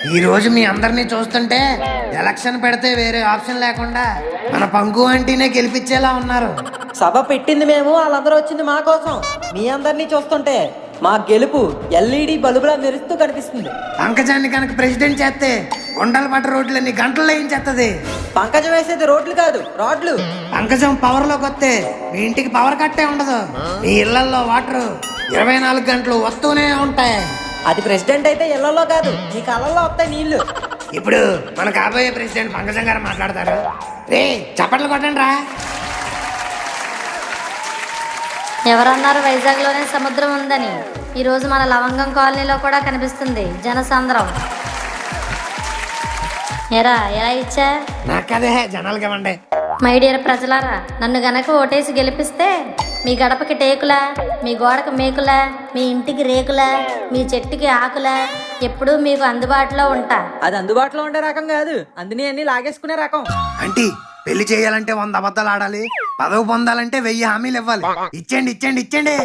ఈ రోజు మీ అందరినీ చూస్తుంటే ఎలక్షన్ పెడితే వేరే ఆప్షన్ లేకుండా మన పంకు ఆంటీనే గెలిపించేలా ఉన్నారు. సభ పెట్టింది మేము, వాళ్ళందరూ వచ్చింది మా కోసం. మీ అందరినీ చూస్తుంటే మా గెలుపు ఎల్ఈడి బల్బులా మెరుస్తూ కనిపిస్తుంది. పంకజాన్ని కనుక ప్రెసిడెంట్ చేస్తే గుండల పట్ట రోడ్లన్నీ గంటల్లో ఏం చేస్తుంది. పంకజం వేసేది రోడ్లు కాదు, రాడ్లు. పంకజం పవర్ లోకి వస్తే మీ ఇంటికి పవర్ కట్టే ఉండదు. మీ ఇళ్లలో వాటర్ 24 గంటలు వస్తూనే ఉంటాయి. అది ప్రెసిడెంట్ అయితే ఇళ్లలో కాదు, మీ కళ్ళల్లో వస్తాయి నీళ్లు. ఇప్పుడు మన కాబోయే ప్రెసిడెంట్ పంకజం గారు మాట్లాడతారు. రే చప్పట్లు కొట్టండి రా. ఎవరన్నారు వైజాగ్ లోనే సముద్రం ఉందని? ఈ రోజు మన లవంగం కాలనీలో కూడా కనిపిస్తుంది జనసాంద్రం. ఎరా ఎలా ఇచ్చా? నాకదే జనాలకి ఇవ్వండి. మై డియర్ ప్రజలారా, నన్ను గనక ఓటేసి గెలిపిస్తే మీ గడపకి టేకులా, మీ గోడకు మేకులా, మీ ఇంటికి రేకులా, మీ చెట్టుకి ఆకులా ఎప్పుడూ మీకు అందుబాటులో ఉంటా. అది అందుబాటులో ఉండే రకం కాదు, అందుని అన్ని లాగేసుకునే రకం. అంటే పెళ్లి చేయాలంటే 100 అబద్ధాలు ఆడాలి, పదవి పొందాలంటే 1000 హామీలు ఇవ్వాలి. ఇచ్చేయండి ఇచ్చేయండి ఇచ్చేయండి.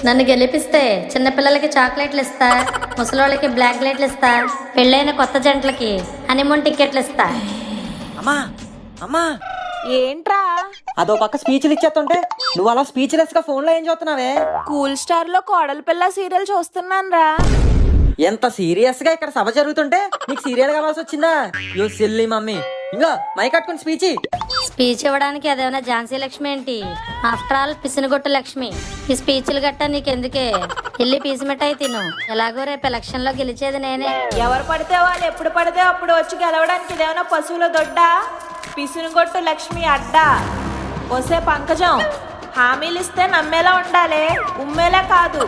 నన్ను గెలిపిస్తే చిన్నపిల్లలకి చాక్లెట్లు ఇస్తా, ముసలోళ్ళకి బ్లాక్ లైట్లు ఇస్తా, పెళ్ళైన కొత్త జంటలకి హనీమూన్ టికెట్లు ఇస్తా. అమ్మా అమ్మా, ఏంట్రా? అదో పక్క స్పీచ్లు ఇచ్చేస్తుంటే నువ్వు అలా స్పీచ్లెస్ గా ఫోన్ లో ఏం చూస్తున్నావే? కూల్ స్టార్ లో కోడల పిల్ల సీరియల్ చూస్తున్నాను రా. ఎంత సీరియస్ గా ఇక్కడ సభ జరుగుతుంటే నీకు సీరియల్ కావాల్సి వచ్చిందా? You silly mummy. ఇంకా మై కట్టుకుని స్పీచ్ ఇవ్వడానికి అదేమైనా ఝాన్సీ లక్ష్మి ఏంటి? ఆఫ్టర్ ఆల్ పిసినగొట్టు లక్ష్మి. ఈ స్పీచ్లు గట్టా నీకెందుకే? వెళ్ళి పీసు మిఠాయి తిను. ఎలాగో రేపు ఎలక్షన్ లో గెలిచేది నేనే. ఎవరు పడితే వాళ్ళు ఎప్పుడు పడితే అప్పుడు వచ్చి గెలవడానికి ఇదేమైనా పశువుల దొడ్డ? పిసునుగొట్టు లక్ష్మి అడ్డా. వసే పంకజం, హామీలు ఇస్తే నమ్మేలా ఉండాలి, ఉమ్మేలా కాదు.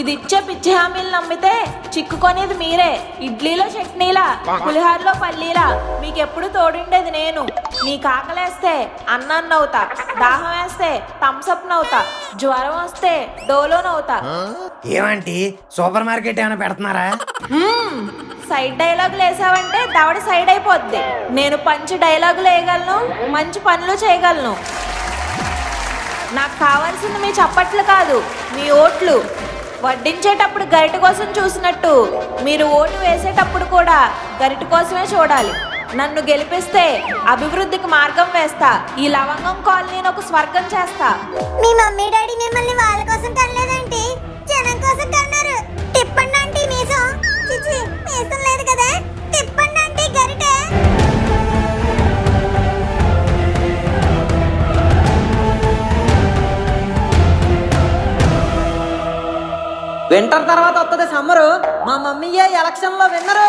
ఇది ఇచ్చే పిచ్చి హామీలు నమ్మితే చిక్కుకొనేది మీరే. ఇడ్లీలో చట్నీలా, పులిహారలో పల్లీలా మీకెప్పుడు తోడుండేది నేను. నీకు ఆకలేస్తే అన్నాన్ని నవ్వుతా, దాహం వేస్తే థమ్సప్ నవ్వుతా, జ్వరం వస్తే డోలో నవ్వుతా. ఏమంటి సూపర్ మార్కెట్ ఏమైనా పెడుతున్నారా? సైడ్ డైలాగులు వేసావంటే దవడ సైడ్ అయిపోద్ది. నేను పంచి డైలాగులు వేయగలను, మంచి పనులు చేయగలను. నాకు కావాల్సింది మీ చప్పట్లు కాదు, మీ ఓట్లు. వడ్డించేటప్పుడు గరిట కోసం చూసినట్టు మీరు ఓటు వేసేటప్పుడు కూడా గరిట కోసమే చూడాలి. నన్ను గెలిపిస్తే అభివృద్ధికి మార్గం వేస్తా. ఈ లవంగం కాలనీని ఒక స్వర్గం చేస్తా. మీ మమ్మీ డాడీ మిమ్మల్ని వాళ్ళ కోసం కనలేదంటే జనం కోసం కన్నారు. తిప్పండి అంటే మీసం. చిచి మీసం లేదు కదా, తిప్పండి అంటే గరిట. వింటర్ తర్వాత వస్తుంది సమ్మరు. మా మమ్మీయే ఎలక్షన్ లో విన్నరు.